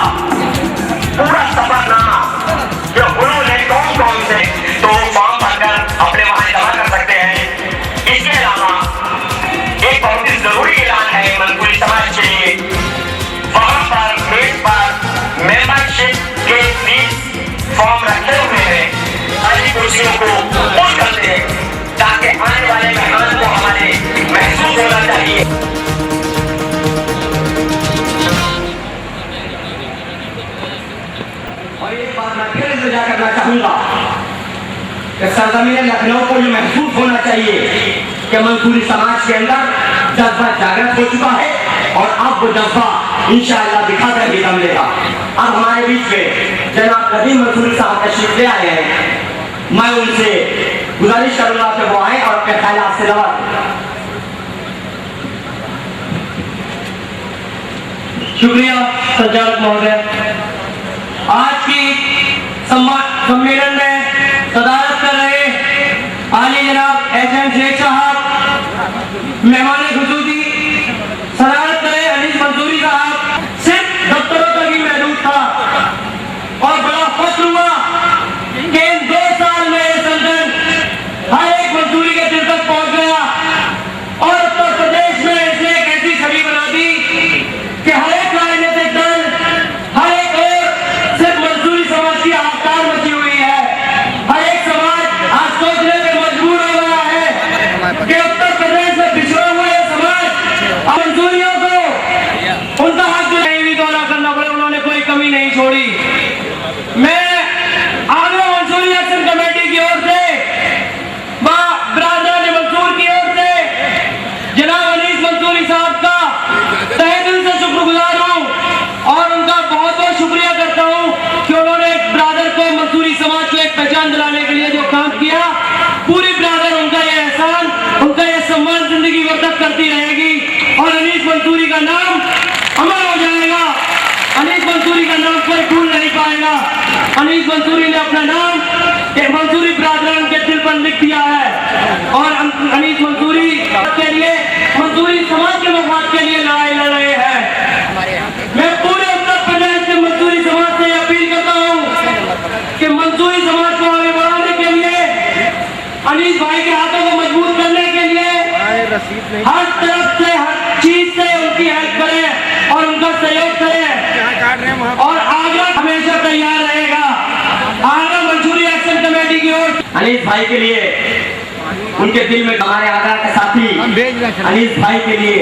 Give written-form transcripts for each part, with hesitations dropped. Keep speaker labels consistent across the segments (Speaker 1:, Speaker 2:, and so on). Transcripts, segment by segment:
Speaker 1: पूरा सफरनामा जो उन्होंने कौन कौन से तो फॉर्म भरकर अपने वहां जमा कर सकते हैं। इसके अलावा एक बहुत ही जरूरी ऐलान है मनसूरी समाज के लिए, वहां पर मेज पर मेंबरशिप के 20 फॉर्म रखे हुए हैं, सारी कुर्सियों को पुश करते हैं ताकि आने वाले मेहमान को हमारे महसूस होना चाहिए। और एक बात मैं फिर सजा करना चाहूंगा कि सरजमीन लखनऊ को ये महसूस होना चाहिए कि मंसूरी समाज के अंदर जज्बा जागृत हो चुका है और अब वो जज्बा इंशाअल्लाह दिखाकर भी दम लेगा। अब हमारे बीच में जनाब नदीम मंसूरी साहब तशरीफ ले आए हैं, मैं उनसे गुजारिश करूंगा कि वो आए और अपने ख्यालात से दवा। शुक्रिया संचालक महोदय। आज की सम्मेलन में सदारत कर रहे आली जनाब HM शेख साहब, मेहमान खुसूसी सदारत कर रहे अनीस मंसूरी साहब, सिर्फ दफ्तरों तक ही महदूद था और बड़ा फख्र हुआ कि इन 2 साल में ये संगठन हर एक मंसूरी के दिल तक पहुंच गया और उत्तर प्रदेश में इसने एक ऐसी छवि बना दी कि हर एक राजनीतिक दल, हर एक और सिर्फ मंसूरी समाज की हाहाकार मची हुई है। हर एक समाज आज सोचने पे मजबूर हो गया है कि उत्तर प्रदेश में पिछड़ा हुआ ये समाज मंसूरियों को उनका हक भी दौरा करना पड़े, उन्होंने कोई कमी नहीं छोड़ी। मैं आगे मंसूरी एक्शन कमेटी की ओर से, ब्रादरान मंसूर की ओर से जनाब अनीस मंसूरी साहब का तहे दिल से शुक्रगुजार हूँ और उनका बहुत बहुत शुक्रिया करता हूँ कि उन्होंने एक ब्रादर को, मंसूरी समाज को एक पहचान दिलाने के लिए जो काम किया, पूरी ब्रादर उनका ये एहसान, उनका ये सम्मान जिंदगी भर तक करती रहेगी और अनीस मंसूरी का नाम अमर हो जाएगा। अनीस मंसूरी का नाम कोई भूल नहीं पाएगा। अनीस मंसूरी ने अपना नाम एक मंसूरी ब्रादरान के दिल पर लिख दिया है और अनीस मंसूरी के लिए, मंसूरी समाज के मफाद के लिए लड़ाई लड़ रहे हैं। मैं पूरे उत्तर प्रदेश के मंसूरी समाज से अपील करता हूँ कि मंसूरी समाज को आगे बढ़ाने के लिए, अनीस भाई के हाथों को मजबूत करने के लिए हर तरफ से, हर चीज से उनकी हेल्प करें और उनका सहयोग करें और आगे हमेशा तैयार रहेगा। आगे मंसूरी एक्शन कमेटी की ओर अनीस भाई के लिए, उनके दिल में हमारे आगरा के साथी अनीस भाई के लिए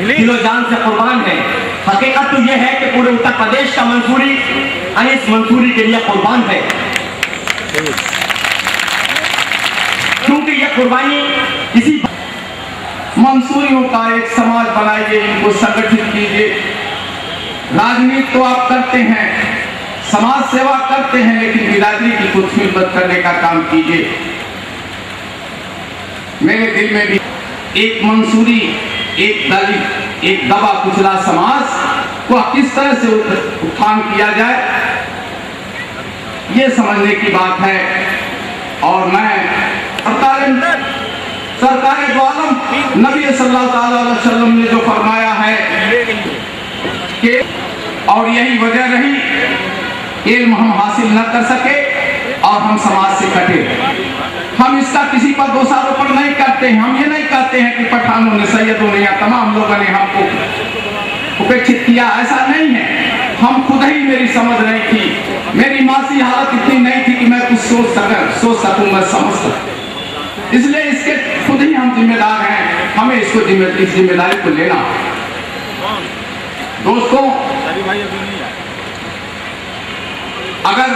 Speaker 1: दिलो जान से कुर्बान है। हकीकत तो यह है कि पूरे उत्तर प्रदेश का मंसूरी अनीस मंसूरी के लिए कुर्बान है, क्योंकि यह कुर्बानी किसी
Speaker 2: मंसूरियों का एक समाज बनाइए, इनको संगठित कीजिए। राजनीति तो आप करते हैं, समाज सेवा करते हैं, लेकिन बिरादरी की कुछ खिदमत करने का काम कीजिए। मेरे दिल में भी एक मंसूरी, एक दलित, एक दबा कुचला समाज को किस तरह से उत्थान किया जाए, ये समझने की बात है। और मैं सरकार दो आलम नबी सल्लल्लाहु अलैहि वसल्लम ने जो फरमाया है कि, और यही वजह रही इल्म हम हासिल न कर सके और हम समाज से कटे। हम इसका किसी पर दोषारोपण नहीं करते हैं। हम ये नहीं कहते हैं कि पठानों ने, सैयदों ने या तमाम लोगों ने हमको उपेक्षित किया, ऐसा नहीं है। हम खुद ही, मेरी समझ नहीं थी, मेरी मासी हालत इतनी नहीं थी कि मैं कुछ सोच सकूं, मैं समझ सकूं। इसलिए इसके खुद ही हम जिम्मेदार हैं, हमें इसको इस जिम्मेदारी को लेना। दोस्तों, अगर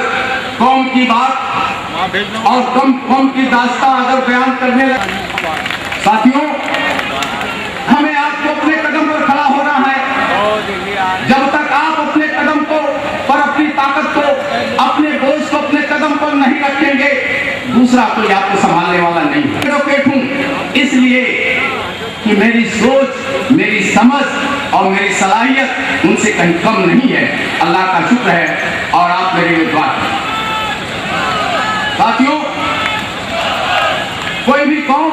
Speaker 2: कौम की बात और कौम की दास्तां अगर बयान करने लगे, साथियों, हमें आपको अपने कदम पर खड़ा होना है। जब तक आप अपने कदम को पर, अपनी ताकत को, अपने बोझ को अपने कदम पर नहीं रखेंगे, दूसरा कोई आपको संभालने वाला नहीं है। एडवोकेट हूं इसलिए कि मेरी सोच, मेरी समझ और मेरी सलाहियत उनसे कहीं कम नहीं है। अल्लाह का शुक्र है और आप मेरे लिए दुआ करें। साथियों, कोई भी कौम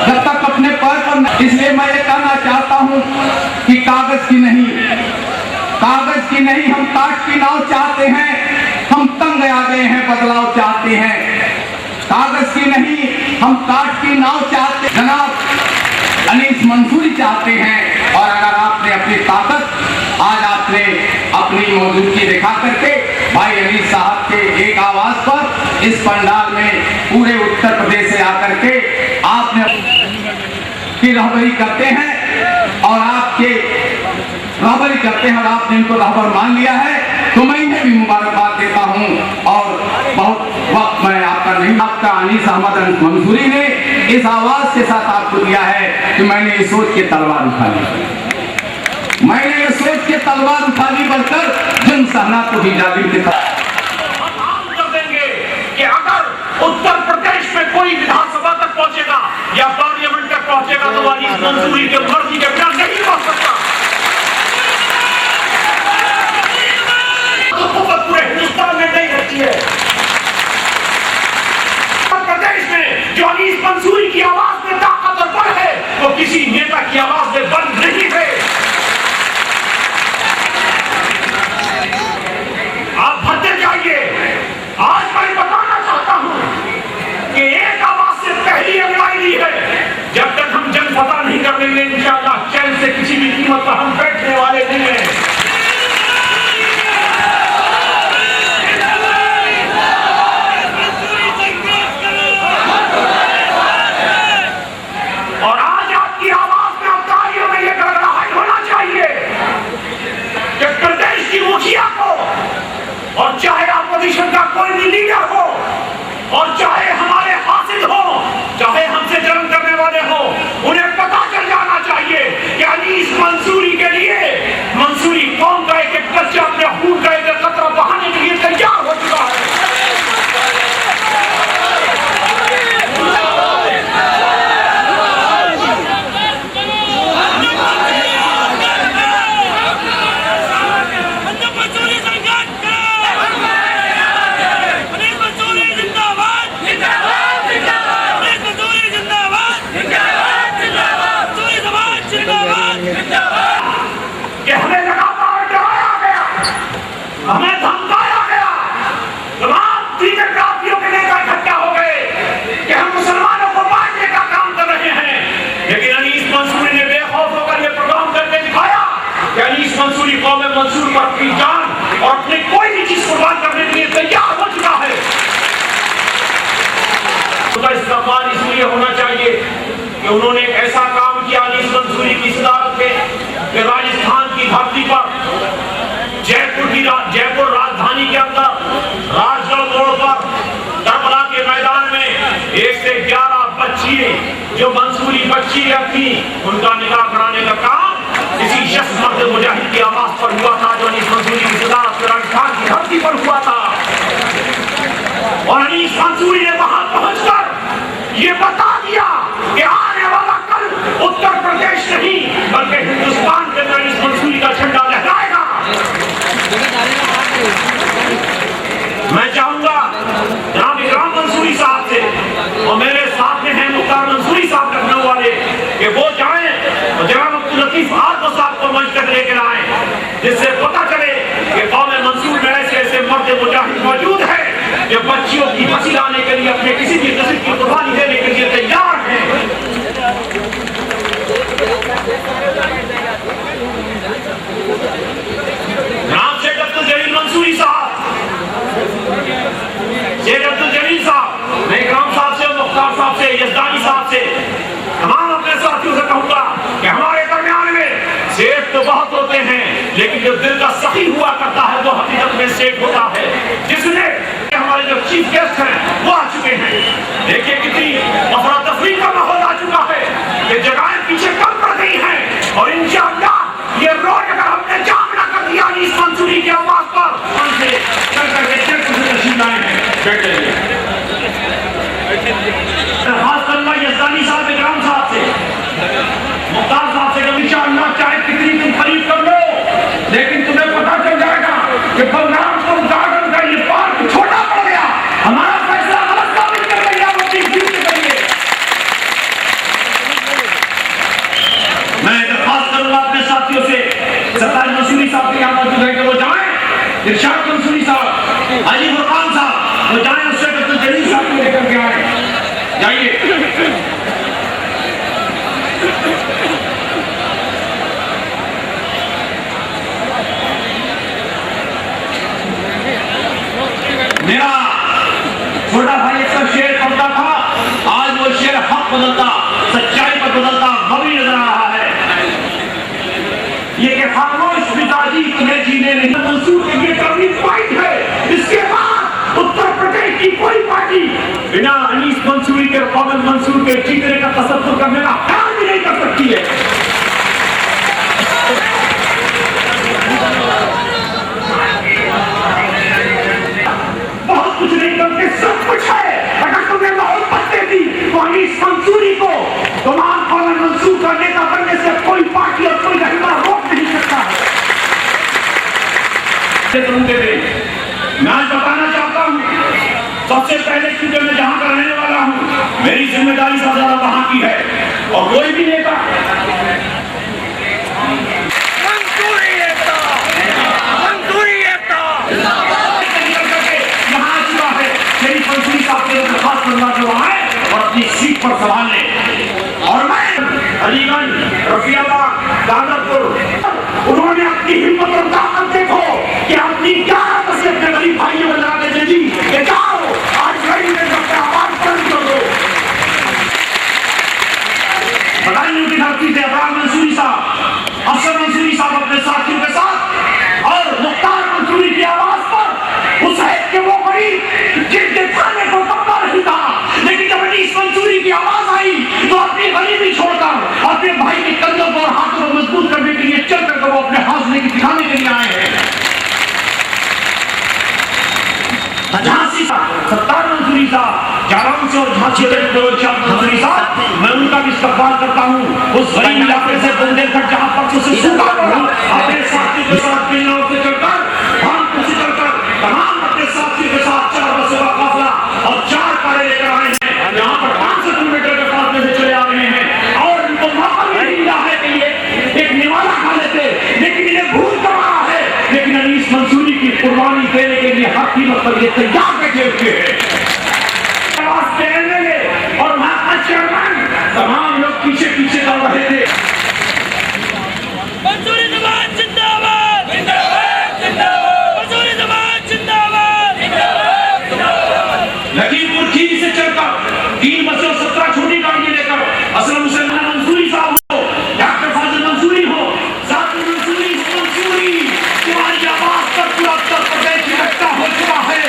Speaker 2: जब तक अपने पैर पर, इसलिए मैं ये कहना चाहता हूं कि कागज की नहीं, कागज कागज की नहीं, हम काट की नाव चाहते हैं। हम तंग आ गए हैं, बदलाव चाहते हैं। कागज की नहीं, हम काट की नाव चाहते। जनाब अनीस मंसूरी चाहते हैं। और अगर आपने अपनी ताकत आज आपने अपनी मौजूदगी दिखा करके भाई अनीस साहब के एक आवाज पर इस पंडाल में पूरे उत्तर प्रदेश से आकर के आपने की रहबरी करते हैं और आपके रहबरी करते हैं और आपने इनको रहबर मान लिया है, तो मैं इन्हें भी मुबारकबाद देता हूं। और बहुत वक्त मैं आपका नहीं, आपका अनीस अहमद मंसूरी ने इस आवाज के साथ आपको दिया है कि मैंने ये सोच के तलवार उठा ली, मैंने ये सोच के तलवार उठा ली, बढ़कर जन सहना को भी जालिम के साथ
Speaker 3: कर देंगे कि अगर उत्तर प्रदेश में कोई विधानसभा तक पहुंचेगा या पार्लियामेंट तक पहुंचेगा तो अनीस मंसूरी के मर्जी के बिना नहीं पहुंच सकता। पूरे हिंदुस्तान में नहीं रहती है। उत्तर प्रदेश में जो अनीस मंसूरी की आवाज में ताकत और बल है वो किसी नेता की आवाज में बल नहीं है। आप भरते जाइए। आज मैं बताना चाहता हूं कि एक आवाज से पहली अगुवाई ली है। जब तक हम जंग पता नहीं कर लेंगे इंशाअल्लाह चैन से किसी भी कीमत पर हम बैठने वाले नहीं हैं। और आज आपकी आवाज में अवतारियों में यह गड़गड़ाहट होना चाहिए कि प्रदेश की मुखिया को और चाहे अपोजिशन का कोई भी लीडर हो और चाहे हमारे हासिल हो, चाहे हमसे जंग करने वाले हो, उन्हें पता चल जाना चाहिए कि अनीस मंसूरी के लिए मंसूरी कौम का एक बच्चा अपने खून का एक कतरा बहाने के लिए तैयार हो चुका है। कि हमें लगातार डराया गया, हमें धमकाया गया, तमाम दीगर जातियों के नेता इकट्ठा हो गए कि हम मुसलमानों को बांटने का काम कर रहे हैं। लेकिन अनीस मंसूरी ने बेखौफ होकर यह प्रोग्राम करके दिखाया कि अनीस मंसूरी कौम मंसूर पर अपनी जान और अपनी कोई भी चीज कुर्बान करने के लिए तैयार हो चुका है। उसका इस्तेमाल इसलिए होना चाहिए कि उन्होंने एक ऐसा काम किया अनीस मंसूरी की सदारत में कि राजस्थान की धरती पर जयपुर राजधानी के अंदर राजगढ़ मोड़ पर करबला के मैदान में 1 से 11 बच्ची जो मंसूरी बच्ची थी उनका निकाह कराने का काम किसी शख्स मर्द मुजाहिद की आवाज पर हुआ था जो अनीस मंसूरी की सदारत में राजस्थान की धरती पर हुआ था। और अनीस मंसूरी ने वहां पहुंचकर ये बता दिया कि आने वाला कल उत्तर प्रदेश नहीं बल्कि हिंदुस्तान के अंदर अनीस मंसूरी का झंडा लहराएगा। मैं चाहूंगा जनाब इकराम मंसूरी साहब से और मेरे साथ में हैं मुख्तार मंसूरी साहब लखनऊ वाले कि वो जाएं और जनाब अब्दुल लतीफ आर्को साहब को मंच तक लेकर आए जिससे पता चले कि कौम मंसूर में ऐसे ऐसे मर्द मुजाहिद मौजूद है जो बच्चियों की बची लाने के लिए अपने किसी भी नस्ल की कुर्बानी देने के लिए तैयार है। जनाब शेख अब्दुल जलील मंसूरी साहब, शेख अब्दुल जलील साहब, मैं इकराम साहब से, मुख्तार साहब से, यजदानी साहब से, तमाम अपने साथियों से कहूंगा कि हमारे दरमियान में शेख तो बहुत होते हैं लेकिन जो दिल का सही हुआ करता है वो हकीकत में शेख होता है। जिसने हमारे जो चीफ गेस्ट हैं वो आ चुके हैं। देखिए कितनी अफरा तफरी का माहौल आ चुका है कि जगहें पीछे कम पड़ गई हैं और इंशाअल्लाह ये रोड अगर हमने जाम न कर दिया अनीस मंसूरी की आवाज पर हमसे चल करके शेख से तशरीफ लाए हैं। बैठ जाइए। खास करना यजदानी साहब, इकराम साहब से, मुख्तार साहब से इंशाअल्लाह चाहे कितनी तुम खरीद कर लो लेकिन तुम्हें पता चल जाएगा कि बलरामपुर गार्डन का ये पार्क छोटा पड़ गया। हमारा फैसला गलत साबित कर गया वो चीज जीत करिए। मैं दरख्वास्त करूंगा अपने साथियों से, सरदार मंसूरी साहब के यहाँ मौजूद है कि वो इरशाद मंसूरी साहब, हाजी फुरकान साहब, वो जाए उससे डॉक्टर जलील साहब को लेकर के आए। जाइए। मेरा छोटा भाई एक शेर पढ़ता था, आज वो शेर हक बदलता, सच्चाई पर बदलता मबी नजर आ रहा है। ये कि खामोश पिताजी तुम्हें जीने नहीं। मंसूर के ये टर्निंग पॉइंट है। इसके बाद उत्तर प्रदेश की कोई पार्टी बिना अनीस मंसूरी के, कौमल मंसूर के जीतने का तसव्वुर करने का ख्याल भी नहीं कर सकती है। बहुत कुछ नहीं करके सब कुछ है। अगर तुम्हें मोहब्बत देती तो अनीस मंसूरी को तमाम कौमल मंसूर का नेता बनने से कोई पार्टी और कोई रहनुमा रोक नहीं सकता है। मैं आज बताना चाहता हूँ, सबसे पहले क्योंकि मैं जहां का रहने वाला हूँ, मेरी जिम्मेदारी सबसे ज्यादा वहां की है। और कोई भी नेता और अपनी सीट पर संभालने, और मैं अलीगंज, रफियाबाद, गाजरपुर, उन्होंने अपनी हिम्मत और ताकत देखो कि अपनी क्या से अपने गरीब भाइयों को लगा देते जी कि जाओ आज लड़ी में सबसे आवाज बंद कर दो। बदायूं की धरती से अब्राम मंसूरी साहब, अफसर मंसूरी साहब अपने साथियों के साथ और मुख्तार मंसूरी की आवाज पर उस है कि वो गरीब जिनके खाने को कपड़ा नहीं था, लेकिन जब अनीस मंसूरी की आवाज आई तो अपनी गरीबी छोड़कर अपने भाई के कंधों पर हाथों को मजबूत करने के लिए चल कर वो अपने हौसले की दिखाने के लिए आए हैं। झांसी साहब, सत्तार मंसूरी साहब, जालौन से और झांसी से मंसूरी साहब, मैं उनका भी इस्तकबाल करता हूँ। उस गरीब इलाके से बुंदेलखंड जहाँ पर उसे सूखा पड़ा, अपने साथियों के साथ किन्नौर से चलकर, भानपुर से चलकर, तमाम अपने साथियों के साथ 4 बसों का काफिला और 4 कारें लेकर आए हैं। यहाँ पर 500 किलोमीटर के फासले से चले आ रहे हैं और उनको मौका भी मिला है कि ये एक निवाला खा लेते, लेकिन इन्हें भूल कर रहा है। लेकिन अनीस मंसूरी की कुर्बानी देने के लिए हर कीमत पर ये तैयार बैठे हुए हैं। और वहां का चेयरमैन तमाम लोग पीछे पीछे कर रहे थे।
Speaker 4: मंसूरी जमात जिंदाबाद, जिंदाबाद, जिंदाबाद, मंसूरी जमात जिंदाबाद, जिंदाबाद, जिंदाबाद।
Speaker 3: लखीमपुर खीरी से चलकर 3 बसें और 17 छोटी गाड़ियां लेकर असलम हुसैन मंसूरी साहब हो, डॉक्टर फाजिल मंसूरी हो, जाकिर मंसूरी हो, मंसूरी तुम्हारी आवाज पर पूरा उत्तर प्रदेश इकट्ठा हो चुका है।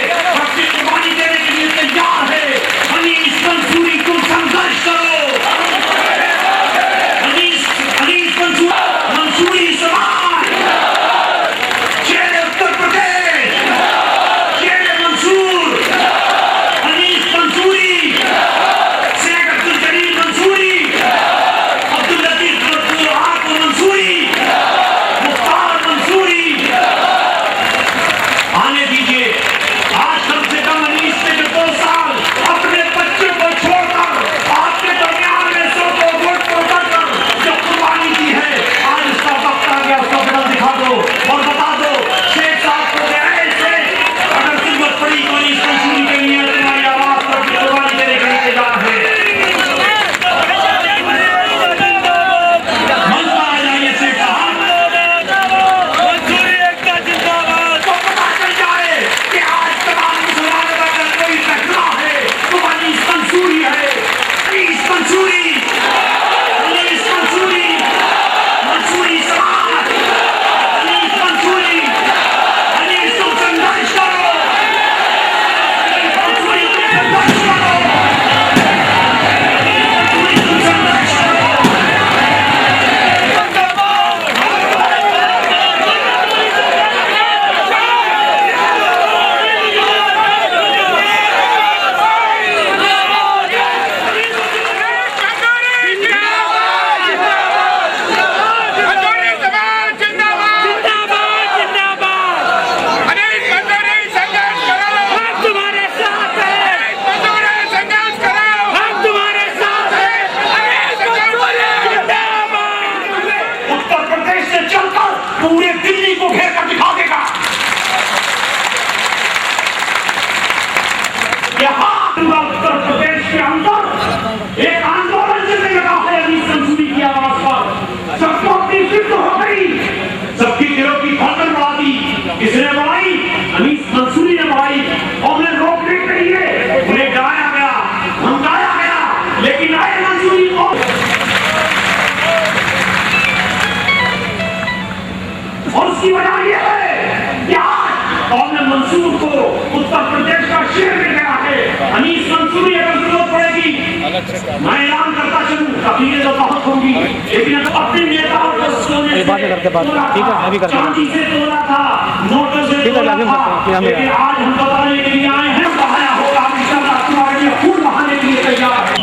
Speaker 3: से
Speaker 5: बाद में करते बात, ठीक है, अभी करते हैं।
Speaker 3: चांदी से तोला था, नोटों से
Speaker 5: ठीक है,
Speaker 3: तोला
Speaker 5: अभी हम
Speaker 3: था,
Speaker 5: करते हैं,
Speaker 3: लेकिन आज हम बताने के लिए आए हैं, बहाया होगा इंशाअल्लाह, तुम्हारे लिए खून बहाने के लिए तैयार है।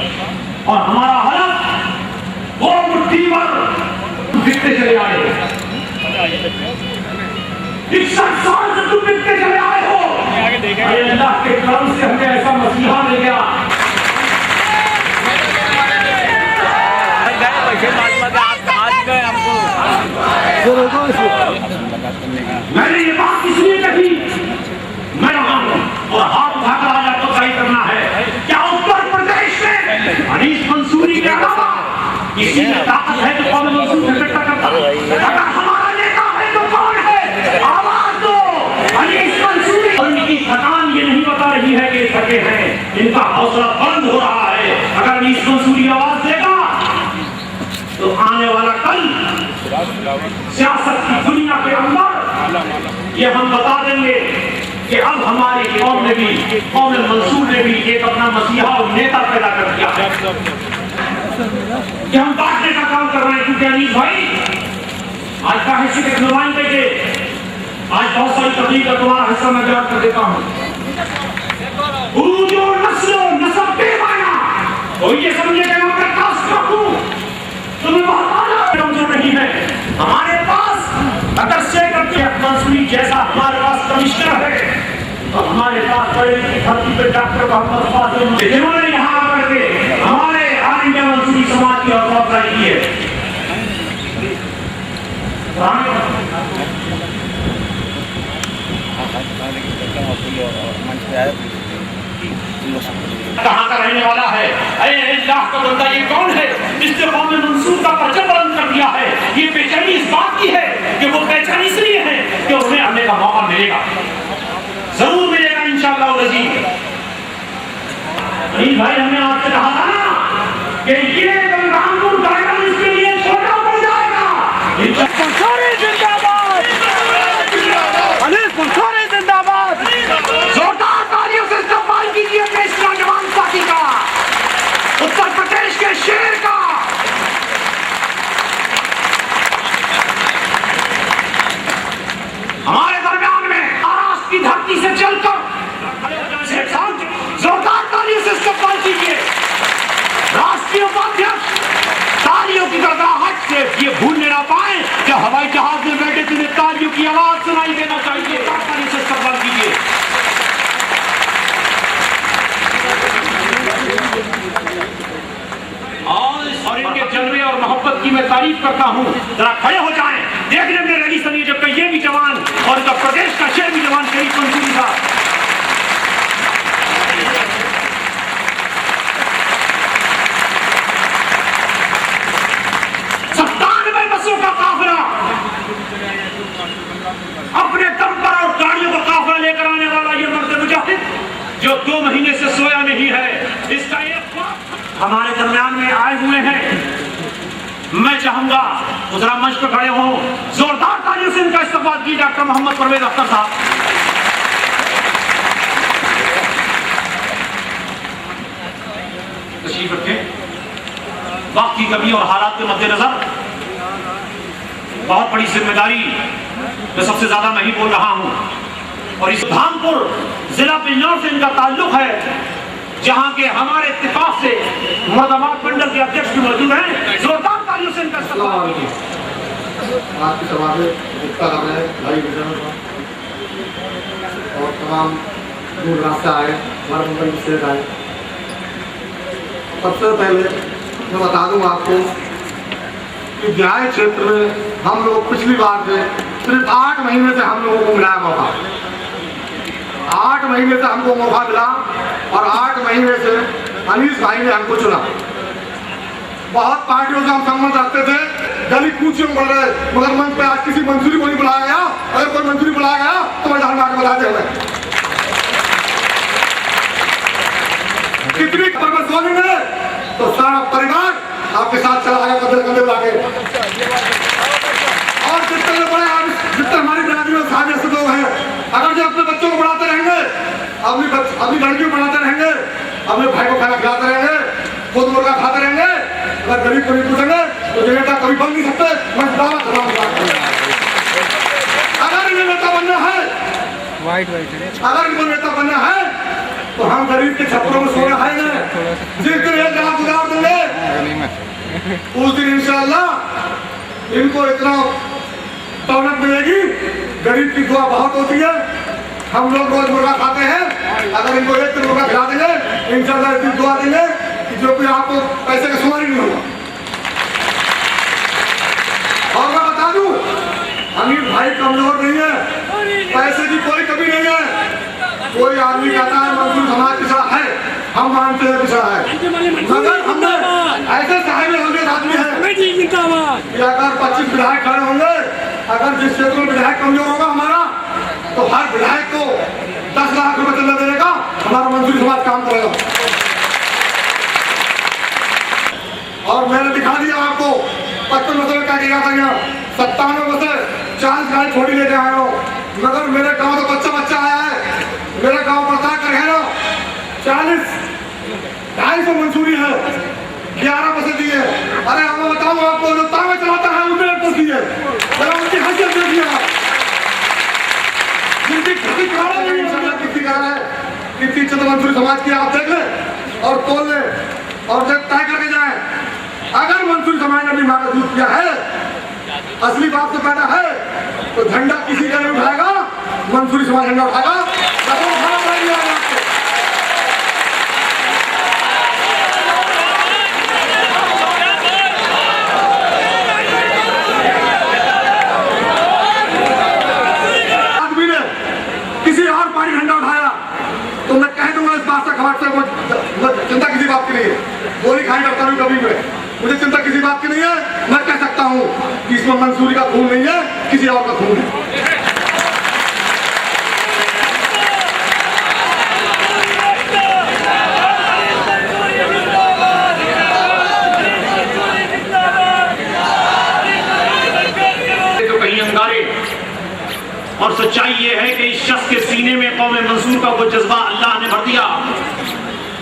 Speaker 3: और हमारा हलफ वो मुट्ठी भर बिकते चले आए हो, 61 साल से तुम बिकते चले आए हो। अरे अल्लाह के करम से हमें ऐसा मसीहा मिल गया। मैंने ये बात इसलिए कही, मैं रहा हूं और हाथ उठाकर आज आपको तय करना है, क्या उत्तर प्रदेश में हनीफ मंसूरी के अलावा किसी में ताकत है तो कौन मंसूर से इकट्ठा करता? अगर हमारा नेता है तो कौन है? आवाज दो, हनीफ मंसूरी। और इनकी थकान ये नहीं बता रही है कि थके हैं, इनका हौसला बुलंद हो रहा है। अगर हनीफ मंसूरी आवाज देगा तो आने वाला कल सियासत की दुनिया के अंदर ये हम बता देंगे कि अब हमारी कौम ने भी, कौम मंसूर ने भी एक अपना मसीहा और नेता पैदा कर दिया है कि हम बांटने का काम कर रहे हैं। क्योंकि अनीस भाई आज का हिस्से के नुमाइंदे के आज बहुत सारी तकलीफ का तुम्हारा हिस्सा मैं बयान कर देता हूँ। उरूज और नस्ल बेमाना, तो ये समझेगा मैं कास्ट का हूँ, तुम्हें बहुत आना कमजोर नहीं है। हमारे पास अगर शेखर के मंसूरी जैसा हमारे पास कमिश्नर है, तो हमारे पास बड़े धरती पे डॉक्टर मोहम्मद फाजिल, जिन्होंने यहाँ आकर के हमारे ऑल इंडिया मंसूरी समाज की हौसला अफजाई की है। कहाँ का रहने वाला है? अरे अल्लाह का बंदा, ये कौन है जिसने कौम मंसूर का परचम बुलंद कर दिया है? ये बेचैनी इस बात की है कि वो बेचैन इसलिए है कि उन्हें आने का मौका मिलेगा, जरूर मिलेगा इंशाअल्लाह अज़ीज़। भाई हमने आपसे कहा था ना कि ये बलरामपुर दायरा इसके लिए छोटा पड़ जाएगा।
Speaker 5: मंसूरी जिंदाबाद, हनीफ मंसूरी जिंदाबाद।
Speaker 3: जोरदार तालियों से इस्तकबाल कीजिए देश के नौजवान साथी का, उत्तर प्रदेश के शेर का। हमारे दरमियान में महाराष्ट्र की धरती से चलकर जोरदार तालियों से इस्तकबाल कीजिए राष्ट्रीय उपाध्यक्ष। तालियों की गड़गड़ाहट से ये भूलने ना पाए कि हवाई जहाज में बैठे तुम्हें तालियों की आवाज सुनाई देना चाहिए। तालियों से इस्तकबाल कीजिए। और इनके जज्बे और मोहब्बत की मैं तारीफ करता हूँ। जरा खड़े हो जाएं, देखने में रही सनी जब ये भी जवान और इनका प्रदेश का शेर भी जवान शरीफ मंसूरी था। 97 बसों का काफिला अपने दम पर और गाड़ियों का काफिला लेकर आने वाला ये मर्द मुजाहिद जो 2 महीने से सोया नहीं है, इसका एक हमारे दरमियान में आए हुए हैं। मैं चाहूंगा वो जरा मंच पर खड़े हों, जोरदार तालियों से इनका इस्तकबाल की डॉक्टर मोहम्मद परवेज अख्तर साहब। तशरीफ रखें। वक्त की कमी और हालात के मद्देनजर बहुत बड़ी जिम्मेदारी में सबसे ज्यादा मैं ही बोल रहा हूं, और इस धामपुर जिला बिजनौर से इनका ताल्लुक है, जहां के हमारे इत्तेफाक से मुर्दाबाद मंडल के अध्यक्ष भी मौजूद हैं। जोरदार तालियों से इनका इस्तकबाल
Speaker 6: आपकी सभा में गुप्ता कर रहे हैं भाई और तमाम दूर रास्ते आए, हमारे मुंबई से आए। सबसे पहले मैं बता दूं आपको कि न्याय क्षेत्र में हम लोग पिछली बार से सिर्फ 8 महीने से हम लोगों को मिला मौका। 8 महीने से हमको मौका मिला और 8 महीने से अनीस भाई ने हमको चुना। बहुत पार्टियों से हम संबंध रखते थे, गली कूचियों में बढ़ रहे, मगर मंच पे आज किसी मंसूरी को नहीं बुलाया गया। अगर कोई मंसूरी बुलाया गया तो मैदान में आके बुलाते हुए कितनी खबर सोचेंगे तो सारा परिवार आपके साथ चला गया कंधे कंधे बुला के। और जितने बड़े जितने हमारी बिरादरी में साझे से लोग हैं, अगर जो अपने बच्चों को पढ़ाते रहेंगे, अपनी लड़कियों को पढ़ाते रहेंगे, अपने भाई को खाना खिलाते रहेंगे, खुद मुर्गा खाते रहेंगे, अगर गरीब को नहीं पूछेंगे तो जनता कभी बन नहीं सकते। मैं दावा कर रहा हूँ। अगर इनको नेता बनना है तो हम गरीब के छप्परों में सोना है ना। जिस दिन 1 लाख गुजार देंगे उस दिन इंशाअल्लाह इनको इतना दौलत मिलेगी। गरीब की दुआ बहुत होती है। हम लोग रोज मुर्गा खाते हैं, अगर इनको 1 किलो मुर्गा खिला देंगे इंशाअल्लाह इतनी दुआ देंगे कि जो कोई आपको पैसे का शुमार ही नहीं होगा। और मैं बता दूं, अमीर भाई कमजोर नहीं है, पैसे की कोई कमी नहीं है। कोई आदमी कहता है मजदूर समाज पिछड़ा है, हम मानते हैं पिछड़ा है, मगर हमने ऐसे साहिब आदमी है कि अगर 25 विधायक खड़े होंगे, अगर जिस क्षेत्र में विधायक कमजोर होगा हमारा, तो हर विधायक को 10 लाख रुपए चंदा देने का हमारा मंजूरी समाज काम करेगा। और मैंने दिखा दिया आपको 55 बसे क्या किया था यहाँ, 97 बसे 40 गाड़ी छोड़ी लेके आया हूँ। मगर मेरे गांव तो बच्चा आया है, मेरा गांव पड़ता है करहेरा, 250 मंजूरी है, 11 बसे दिए। अरे हम बताऊँ आपको, जो तावे चलाता है उन्हें 1 बस दिए। जरा उनकी हैसियत देखिए आप, जिनकी खेती करा रहे हैं, कितनी करा है, कितनी चंद मंजूरी समाज की आप देख लें और तोल लें और जब तय करके जाए। अगर मंसूरी समाज ने भी मांग दूर किया है, असली बात से पैदा है, तो झंडा किसी का नहीं उठाएगा, मंसूरी समाज झंडा उठाएगा। आदमी ने किसी और पार्टी झंडा उठाया तो मैं कह दूंगा इस बात से खबर से चिंता किसी बात की नहीं है। गोली खाई डरता हूँ कभी में, मुझे चिंता किसी बात की नहीं है। मैं कह सकता हूँ कि इसमें मंसूरी का खून नहीं है, किसी और का खून है।
Speaker 3: जो कहीं अंगारे और सच्चाई ये है कि इस शख्स के सीने में कौम मंसूर का वो जज्बा अल्लाह ने भर दिया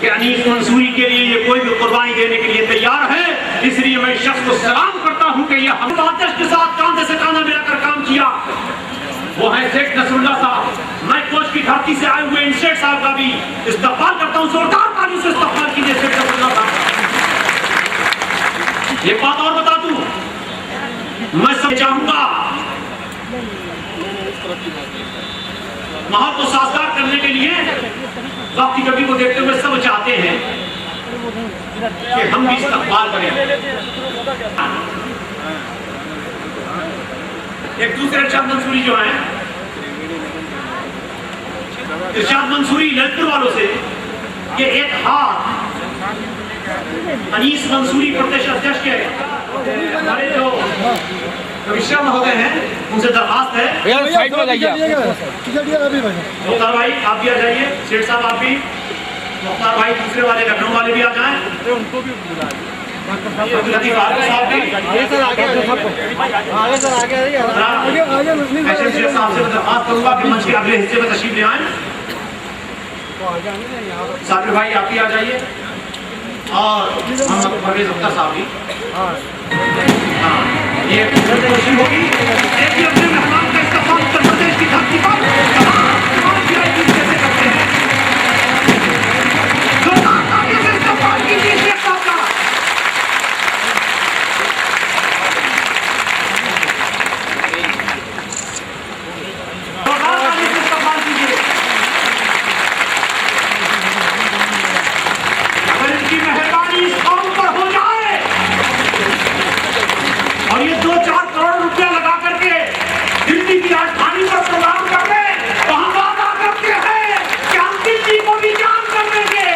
Speaker 3: कि अनीस मंसूरी के लिए ये कोई भी कुर्बानी देने के लिए तैयार है। इसलिए मैं इस शख्स को सलाम करता हूं कि ये हम अध्यक्ष के साथ कांधे से कांधा मिलाकर काम किया। वो है शेख नसरुल्लाह साहब। मैं कोच की धरती से आए हुए इन शेख साहब का भी इस्तकबाल करता हूं। जोरदार ताली से इस्तकबाल कीजिए शेख नसरुल्लाह साहब। एक बात और बता दूं, मैं सब चाहूंगा माहौल को साजगार करने के लिए वक्त की कमी को देखते हुए सब चाहते हैं कि हम भी इस्तकबाल करें। एक दूसरे इरशाद मंसूरी जो है, इरशाद मंसूरी ललितपुर वालों से ये एक हाथ अनीस मंसूरी प्रदेश अध्यक्ष के हमारे जो कमिश्नर महोदय हैं उनसे दरखास्त है। मुख्तार भाई आप भी आ जाइए, शेख साहब आप भी, मुख्तार भाई दूसरे वाले लखनऊ वाले भी आ जाएं, उनको भी साहब भी साहब से दरखास्त करूंगा कि मंच के अगले हिस्से में तशरीफ ले आए। साबिर भाई आप भी आ जाइए और मोहम्मद परवेज अख्तर साहब भी। ये कोशिश होगी एक ही अपने मेहमान का इस्तेमाल उत्तर प्रदेश की धरती पर कैसे करते हैं। जोरदार ताली से इस्तेमाल कीजिए शेख साहब का। जोरदार ताली से इस्तेमाल कीजिए। अगर इनकी मेहरबानी इस कौम पर हो जाए और ये 2-4 करोड़ रुपया लगा करके दिल्ली की राजधानी पर प्रोग्राम कर रहे हैं, तो हम वादा करते हैं कि हम दिल्ली को भी जान कर देंगे।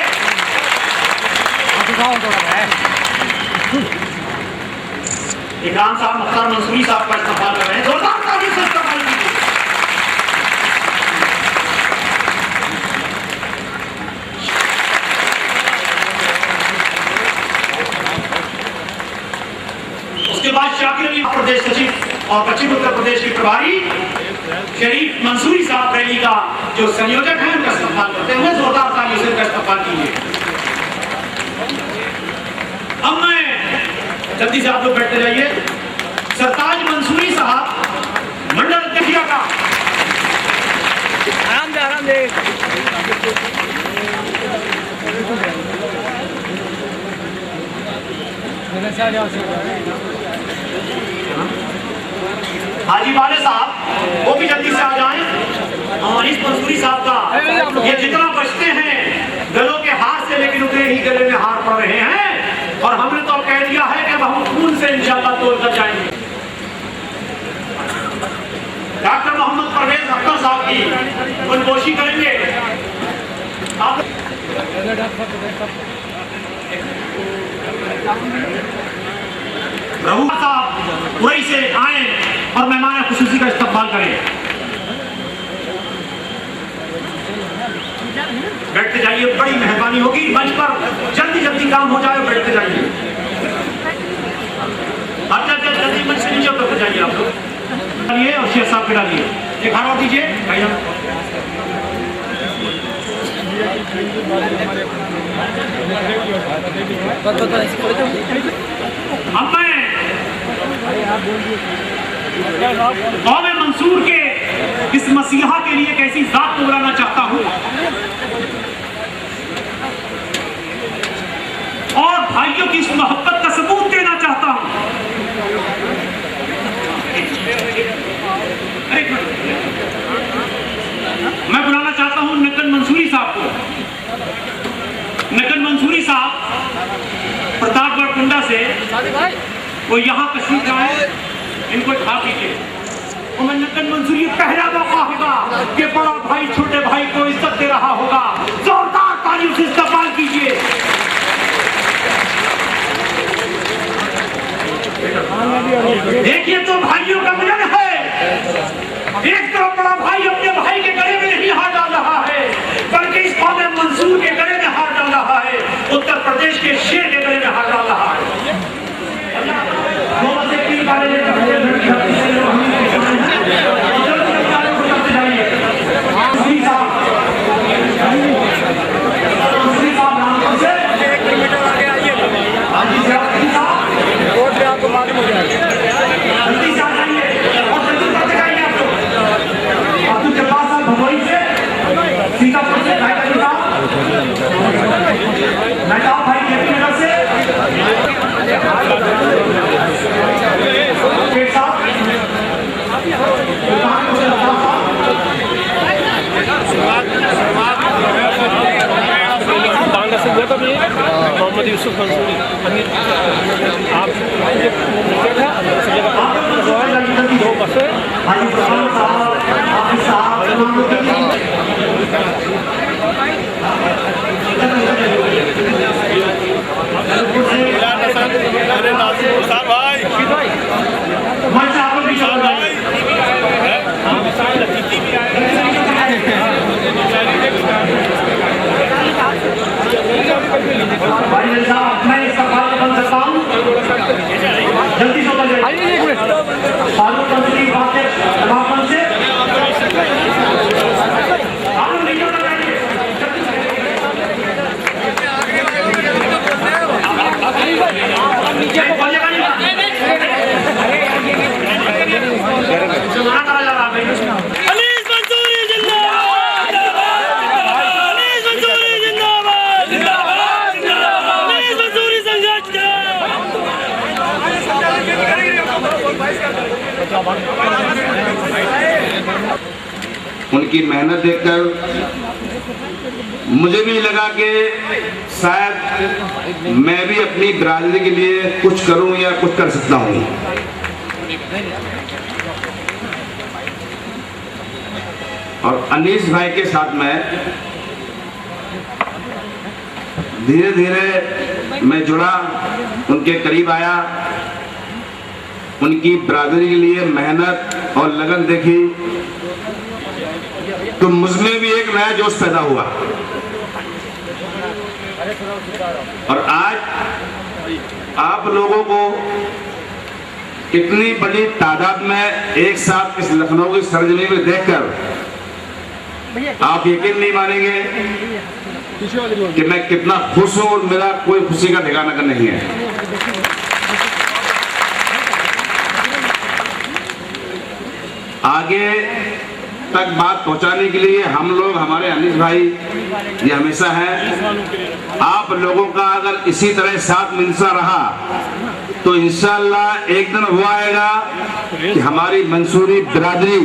Speaker 3: इकराम साहब मुख्तार मंसूरी साहब का इस्तेमाल कर रहे हैं। जोरदार ताली से इस्तेमाल कीजिए। उसके बाद शाकिर अली प्रदेश सचिव और पश्चिम उत्तर प्रदेश के प्रभारी शरीफ मंसूरी साहब रैली का जो संयोजक है उनका इस्तेमाल करते हैं। जोरदार ताली से उनका इस्तेमाल कीजिए। अब मैं जल्दी से आप लोग बैठते जाइए। सरताज मंसूरी साहब मंडल अध्यक्ष का हाजी वाले साहब वो भी जल्दी से आ जाएं। अनीस मंसूरी साहब का ये जितना बचते हैं गलों के हाथ से, लेकिन उतने ही गले में हार पड़ रहे हैं। और हमने तो कह दिया है कि हम खून से इंशाअल्लाह तोड़ कर जाएंगे। डॉक्टर मोहम्मद परवेज अख्तर साहब की मनगोशी करेंगे। आप प्रभु साहब वही से आए और मेहमान खुशूसी का इस्तकबाल करें। बैठते जाइए, बड़ी मेहरबानी होगी। मंच पर जल्दी जल्दी काम हो जाए, बैठते जाइए। जल्दी मंच से नीचे उतर जाइए आप लोग। और शेर साहब फिरा लिए एक हाथ और दीजिए भाईजान। अब मैं कौम मंसूर के इस मसीहा के लिए एक ऐसी जात को बुलाना चाहता हूं और भाइयों की इस मोहब्बत का सबूत देना चाहता हूं। मैं बुलाना चाहता हूं नकन मंसूरी साहब को। नकन मंसूरी साहब प्रतापगढ़ कुंडा से वो यहाँ तशरीफ लाए, इनको खा पीजिए। और मैं नकन मंसूरी पहला मौका होगा कि बड़ा भाई छोटे भाई को इज्जत दे रहा होगा। जोरदार तालियों से इस्तकबाल कीजिए। देखिए तो भाइयों का मिलन है। एक तरफ बड़ा भाई अपने भाई के गले में नहीं हाथ डाल रहा है, बल्कि इस कौम मंसूर के गले में हाथ डाल रहा है। उत्तर प्रदेश के शेर के गले में हाथ डाल रहा है।
Speaker 5: मोहम्मद यूसुफ मंसूरी आप दो बसे
Speaker 3: मैं इसका बात बन सकता हूँ। जल्दी से उतर जाइए। एक मिनट फारूक मंसूरी बातें से आप लोग नीचे उतर जाइए।
Speaker 4: अनीस मंसूरी जिंदाबाद, अनीस मंसूरी जिंदाबाद, अनीस मंसूरी संघर्ष
Speaker 2: उनकी मेहनत देखकर मुझे भी लगा कि शायद मैं भी अपनी बिरादरी के लिए कुछ करूं या कुछ कर सकता हूं। और अनीस भाई के साथ मैं धीरे धीरे मैं जुड़ा, उनके करीब आया, उनकी बिरादरी के लिए मेहनत और लगन देखी तो मुझमें भी एक नया जोश पैदा हुआ। और आज आप लोगों को इतनी बड़ी तादाद में एक साथ इस लखनऊ की सरजमी में देखकर आप यकीन नहीं मानेंगे कि मैं कितना खुश हूं और मेरा कोई खुशी का ठिकाना नहीं है। आगे तक बात पहुंचाने के लिए हम लोग, हमारे अनीस भाई ये हमेशा है। आप लोगों का अगर इसी तरह साथ मिलता रहा
Speaker 7: तो इंशाअल्लाह एक दिन हुआ आएगा कि हमारी मंसूरी बिरादरी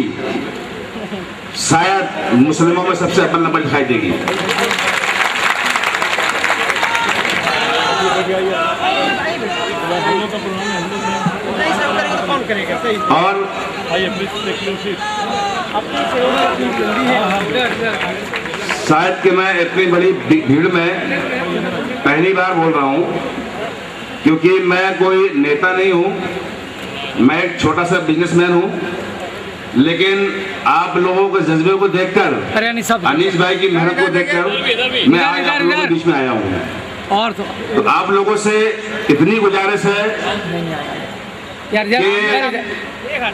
Speaker 7: शायद मुस्लिमों में सबसे अव्वल नंबर दिखाई देगी। और शायद कि मैं इतनी बड़ी भीड़ में पहली बार बोल रहा हूं, क्योंकि मैं कोई नेता नहीं हूं, मैं एक छोटा सा बिजनेसमैन हूं, लेकिन आप लोगों के जज्बे को देखकर, अनीस भाई की मेहनत को देखकर मैं आज आप लोगों के बीच में आया हूं।
Speaker 5: और
Speaker 7: तो आप लोगों से इतनी गुजारिश है कि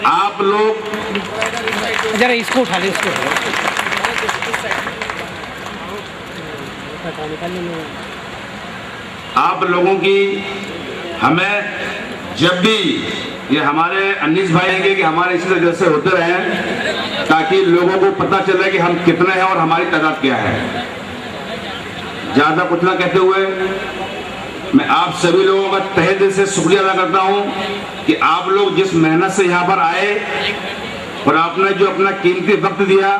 Speaker 7: आप लोग
Speaker 5: जरा इसको उठा ले, इसको
Speaker 7: आप लोगों की हमें जब भी ये हमारे अनीस भाई हैं कि हमारे इसी तरह से होते रहे, ताकि लोगों को पता चले कि हम कितने हैं और हमारी तादाद क्या है। ज्यादा कुछ ना कहते हुए मैं आप सभी लोगों का तहे दिल से शुक्रिया अदा करता हूं कि आप लोग जिस मेहनत से यहाँ पर आए और आपने जो अपना कीमती वक्त दिया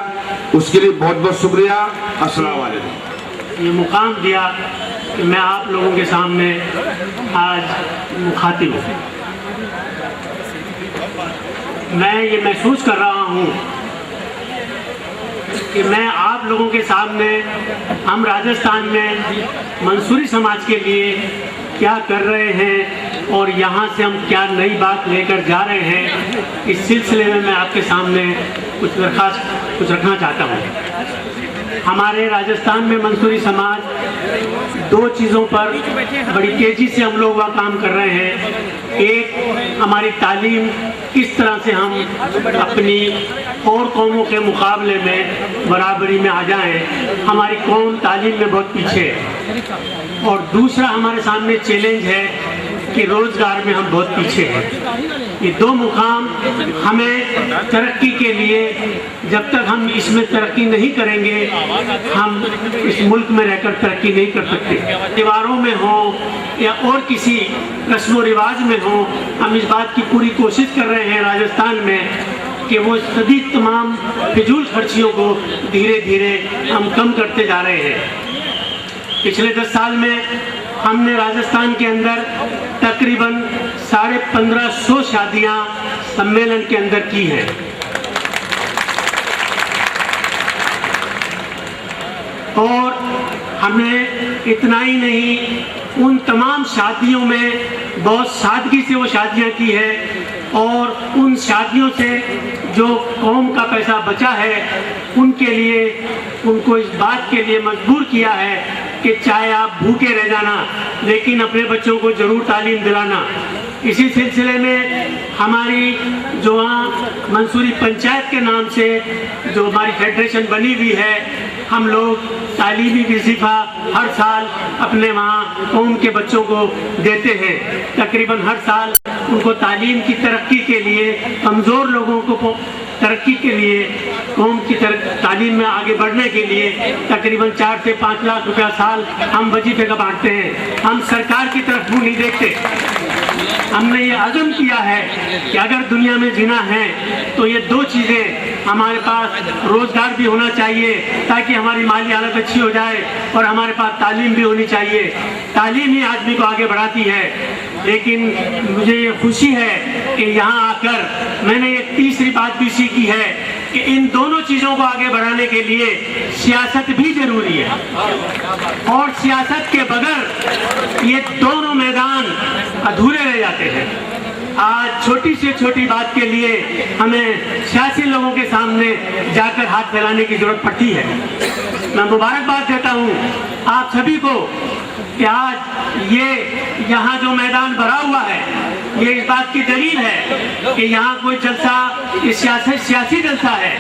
Speaker 7: उसके लिए बहुत बहुत शुक्रिया। अस्सलाम वालेकुम।
Speaker 8: ये मुकाम दिया कि मैं आप लोगों के सामने आज मुखातिब हूँ। मैं ये महसूस कर रहा हूँ कि मैं आप लोगों के सामने हम राजस्थान में मंसूरी समाज के लिए क्या कर रहे हैं और यहाँ से हम क्या नई बात लेकर जा रहे हैं, इस सिलसिले में मैं आपके सामने कुछ रखना चाहता हूँ। हमारे राजस्थान में मंसूरी समाज दो चीज़ों पर बड़ी तेज़ी से हम लोग वह काम कर रहे हैं। एक, हमारी तालीम किस तरह से हम अपनी और कौमों के मुकाबले में बराबरी में आ जाएं। हमारी कौम तालीम में बहुत पीछे है। और दूसरा हमारे सामने चैलेंज है कि रोज़गार में हम बहुत पीछे हैं। ये दो मुकाम हमें तरक्की के लिए, जब तक हम इसमें तरक्की नहीं करेंगे, हम इस मुल्क में रहकर तरक्की नहीं कर सकते। दीवारों में हो या और किसी रस्म रिवाज में हो, हम इस बात की पूरी कोशिश कर रहे हैं राजस्थान में कि वो सभी तमाम फिजूल खर्चियों को धीरे धीरे हम कम करते जा रहे हैं। पिछले 10 साल में हमने राजस्थान के अंदर तकरीबन 1550 शादियां सम्मेलन के अंदर की हैं। और हमने इतना ही नहीं, उन तमाम शादियों में बहुत सादगी से वो शादियां की है और उन शादियों से जो कौम का पैसा बचा है उनके लिए, उनको इस बात के लिए मजबूर किया है कि चाहे आप भूखे रह जाना लेकिन अपने बच्चों को जरूर तालीम दिलाना। इसी सिलसिले में हमारी जो वहाँ मंसूरी पंचायत के नाम से जो हमारी फेडरेशन बनी हुई है, हम लोग तालीमी वजीफा हर साल अपने वहाँ कौम के बच्चों को देते हैं। तकरीबन हर साल उनको तालीम की तरक्की के लिए, कमज़ोर लोगों को तरक्की के लिए, कौम की तालीम में आगे बढ़ने के लिए तकरीबन 4 से 5 लाख रुपया साल हम वजीफे का बांटते हैं। हम सरकार की तरफ मुँह नहीं देखते। हमने ये अज़म किया है कि अगर दुनिया में जीना है तो ये दो चीज़ें हमारे पास, रोज़गार भी होना चाहिए ताकि हमारी माली हालत अच्छी हो जाए और हमारे पास तालीम भी होनी चाहिए। तालीम ही आदमी को आगे बढ़ाती है। लेकिन मुझे ये खुशी है कि यहाँ आकर मैंने एक तीसरी बात भी सीखी है कि इन दोनों चीज़ों को आगे बढ़ाने के लिए सियासत भी जरूरी है और सियासत के बगैर ये दोनों मैदान अधूरे रह जाते हैं। आज छोटी से छोटी बात के लिए हमें सियासी लोगों के सामने जाकर हाथ फैलाने की जरूरत पड़ती है। मैं मुबारकबाद देता हूँ आप सभी को कि आज ये यहाँ जो मैदान भरा हुआ है, ये इस बात की दलील है कि यहाँ कोई जलसा, सियासी जलसा है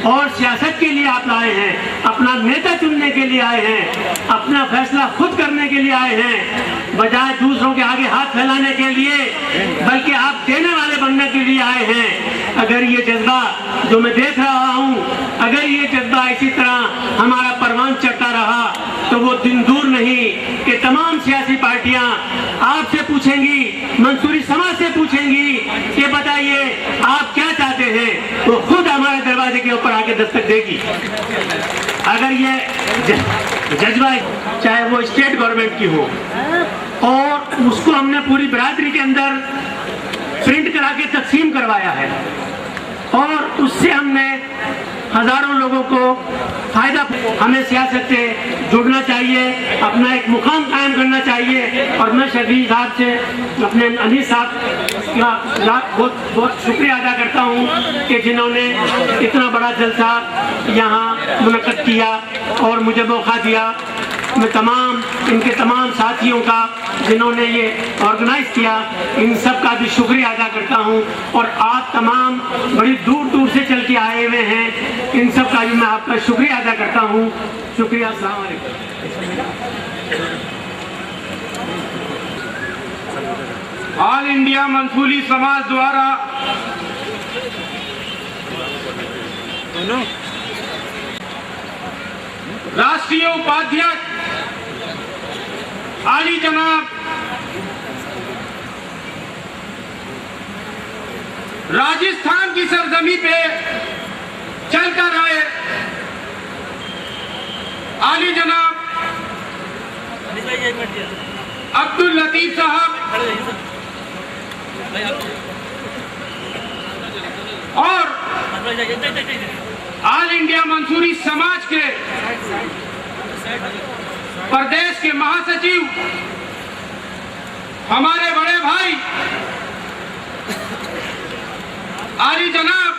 Speaker 8: और सियासत के लिए आप आए हैं, अपना नेता चुनने के लिए आए हैं, अपना फैसला खुद करने के लिए आए हैं, बजाय दूसरों के आगे हाथ फैलाने के लिए, बल्कि आप देने वाले बनने के लिए आए हैं। अगर ये जज्बा जो मैं देख रहा हूँ, अगर ये जज्बा इसी तरह हमारा परवान चढ़ता रहा तो वो दिन दूर नहीं कि तमाम सियासी पार्टियां आपसे पूछेंगी, मंसूरी समाज से पूछेंगी कि बताइए आप क्या चाहते हैं, वो खुद हमारे दरवाजे के ऊपर आके दस्तक देगी। अगर ये जज्बा चाहे वो स्टेट गवर्नमेंट की हो, और उसको हमने पूरी बिरादरी के अंदर प्रिंट करा के तकसीम करवाया है, और उससे हमने हजारों लोगों को फायदा। हमें सियासत से जुड़ना चाहिए, अपना एक मुकाम कायम करना चाहिए। और मैं शफी साहब से, अपने अनीस साहब का बहुत बहुत शुक्रिया अदा करता हूँ कि जिन्होंने इतना बड़ा जलसा यहाँ मुनक्कद किया और मुझे मौका दिया। मैं इनके तमाम साथियों का जिन्होंने ये ऑर्गेनाइज किया, इन सब का भी शुक्रिया अदा करता हूँ। और आप तमाम बड़ी दूर दूर से चल के आए हुए हैं, इन सब का भी मैं आपका शुक्रिया अदा करता हूँ। शुक्रिया। अस्सलाम वालेकुम।
Speaker 2: ऑल इंडिया मंसूरी समाज द्वारा राष्ट्रीय उपाध्यक्ष आली जनाब राजस्थान की सरजमी पे चलकर आए आली जनाब अब्दुल लतीफ साहब और ऑल इंडिया मंसूरी समाज के प्रदेश के महासचिव हमारे बड़े भाई आली जनाब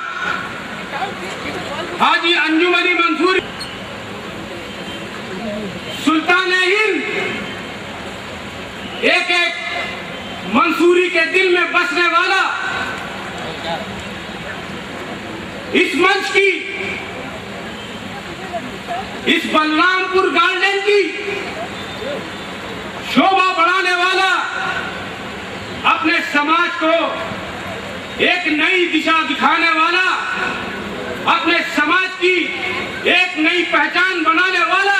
Speaker 2: हाजी अंजुम अली मंसूरी, सुल्तान हिंद, एक एक मंसूरी के दिल में बसने वाला, इस मंच की, इस बलरामपुर गार्डन की शोभा बढ़ाने वाला, अपने समाज को एक नई दिशा दिखाने वाला, अपने समाज की एक नई पहचान बनाने वाला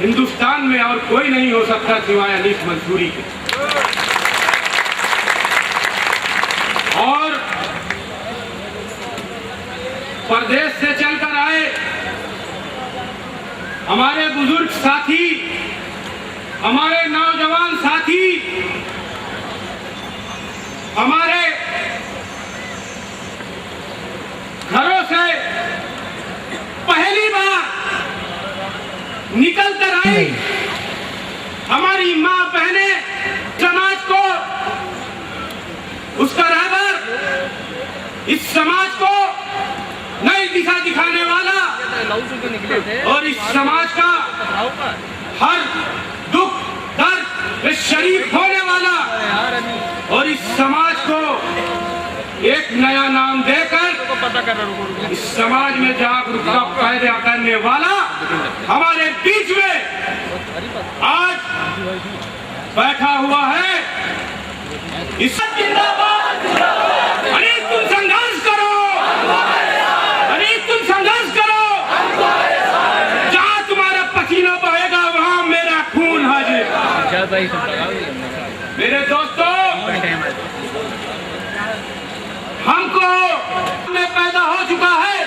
Speaker 2: हिंदुस्तान में और कोई नहीं हो सकता सिवाय अनीस मंसूरी के। और प्रदेश से चलकर आए हमारे बुजुर्ग साथी, हमारे नौजवान साथी, हमारे घरों से पहली बार निकल कर आई हमारी माँ बहनें, समाज को, उसका रहबर, इस समाज को नई दिशा दिखाने वाला और इस समाज का हर दुख दर्द में शरीक होने वाला और इस समाज को एक नया नाम देकर इस समाज में जागरूकता पैदा करने वाला हमारे बीच में आज बैठा हुआ है। इस जिंदाबाद, अरे तुम संघर्ष करो, अरे तुम संघर्ष करो, जहाँ तुम्हारा पसीना बहेगा वहाँ मेरा खून हाजिर। मेरे दोस्तों, हमको में पैदा हो चुका है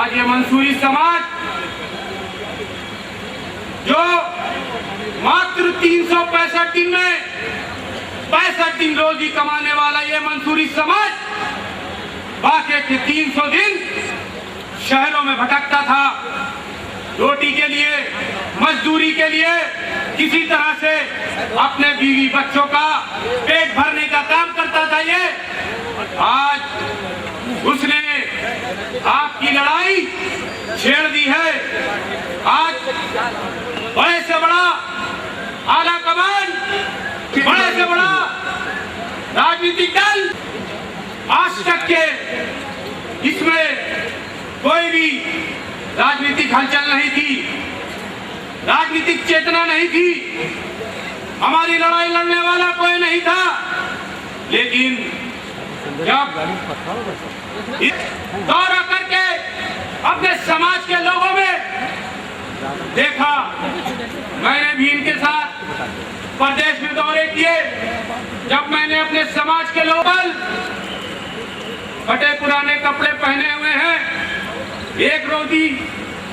Speaker 2: आज ये मंसूरी समाज, जो मात्र 365 दिन में 65 दिन रोजी कमाने वाला ये मंसूरी समाज बाकी के 300 दिन शहरों में भटकता था, रोटी के लिए, मजदूरी के लिए, किसी तरह से अपने बीवी बच्चों का पेट भरने का काम करता था। ये आज उसने आपकी लड़ाई छेड़ दी है। आज बड़े से बड़ा आला कमान, बड़े से बड़ा राजनीतिक दल, आज तक के इसमें कोई भी राजनीतिक हलचल नहीं थी, राजनीतिक चेतना नहीं थी, हमारी लड़ाई लड़ने वाला कोई नहीं था। लेकिन जब दौरा करके अपने समाज के लोगों में देखा, मैंने भी इनके साथ प्रदेश में दौरे किए। जब मैंने अपने समाज के लोग फटे पुराने कपड़े पहने हुए हैं, एक रोटी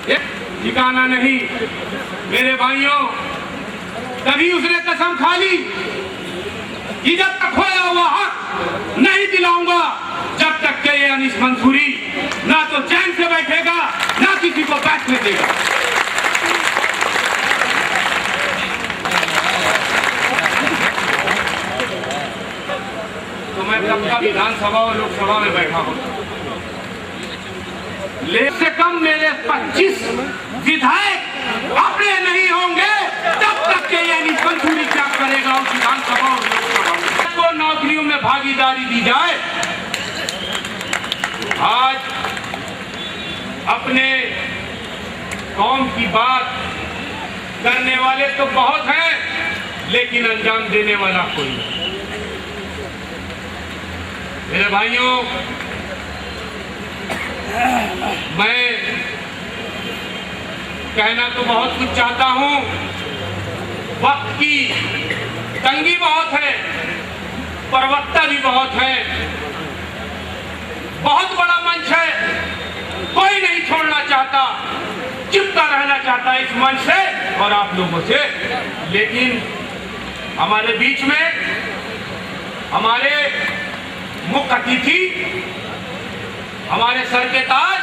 Speaker 2: एक ठिकाना नहीं। मेरे भाइयों, तभी उसने कसम खा ली कि जब तक खोया हुआ हक नहीं दिलाऊंगा, जब तक के ये अनीस मंसूरी ना तो चैन से बैठेगा ना किसी को बैठने देगा। तो मैं तब का विधानसभा और लोकसभा में बैठा हूं, से कम मेरे 25 विधायक अपने नहीं होंगे तब तक के ये अनीस मंसूरी क्या करेगा उस विधानसभा और लोकसभा में। को नौकरियों में भागीदारी दी जाए। आज अपने कौम की बात करने वाले तो बहुत हैं, लेकिन अंजाम देने वाला कोई नहीं। मेरे भाइयों, मैं कहना तो बहुत कुछ चाहता हूं, वक्त की तंगी बहुत है, प्रवक्ता भी बहुत है, बहुत बड़ा मंच है, कोई नहीं छोड़ना चाहता, चिपका रहना चाहता है इस मंच से और आप लोगों से। लेकिन हमारे बीच में हमारे मुख्य अतिथि, हमारे सर के ताज,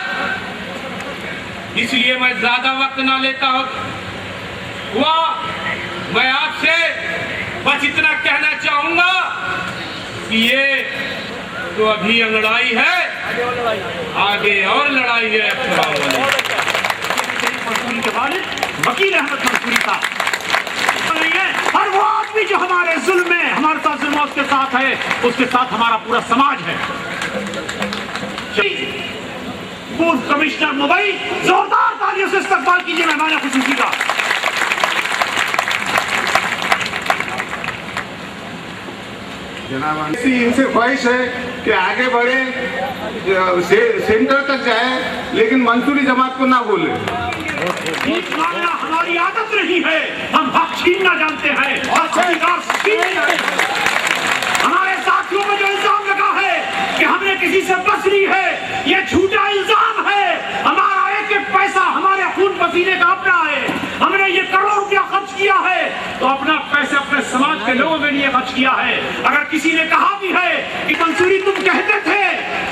Speaker 2: इसलिए मैं ज्यादा वक्त ना लेता हुआ मैं आपसे बस इतना कहना चाहूंगा कि ये तो अभी अंगड़ाई है, आगे और लड़ाई है।
Speaker 3: वकील अहमद मंसूरी का नहीं है, और वो आदमी जो हमारे जुल्म में हमारे साथ जुल्म उसके साथ है, उसके साथ हमारा पूरा समाज है। पूर्व कमिश्नर मुंबई, जोरदार तालियों से इस्तकबाल कीजिए मेहमान खुसूसी का।
Speaker 6: जनाब, इनसे ख्वाहिश है कि आगे बढ़े, सेंटर तक जाए, लेकिन मंसूरी जमात को ना बोले।
Speaker 3: मांगना हमारी आदत नहीं है, हम हक छीनना जानते हैं और अधिकार छीनना। हमारे साथियों में जो इल्जाम लगा है कि हमने किसी से बस ली है, ये झूठा इल्जाम है। हमारा एक एक पैसा हमारे खून पसीने का अपना है। हमने ये करोड़ रुपया खर्च किया है तो अपना पैसे अपने समाज के लोगों के लिए खर्च किया है। अगर किसी ने कहा भी है कि मंसूरी तुम कहते थे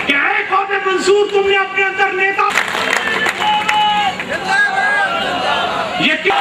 Speaker 3: कि एक और मंसूर तुमने अपने अंदर नेता, ये क्या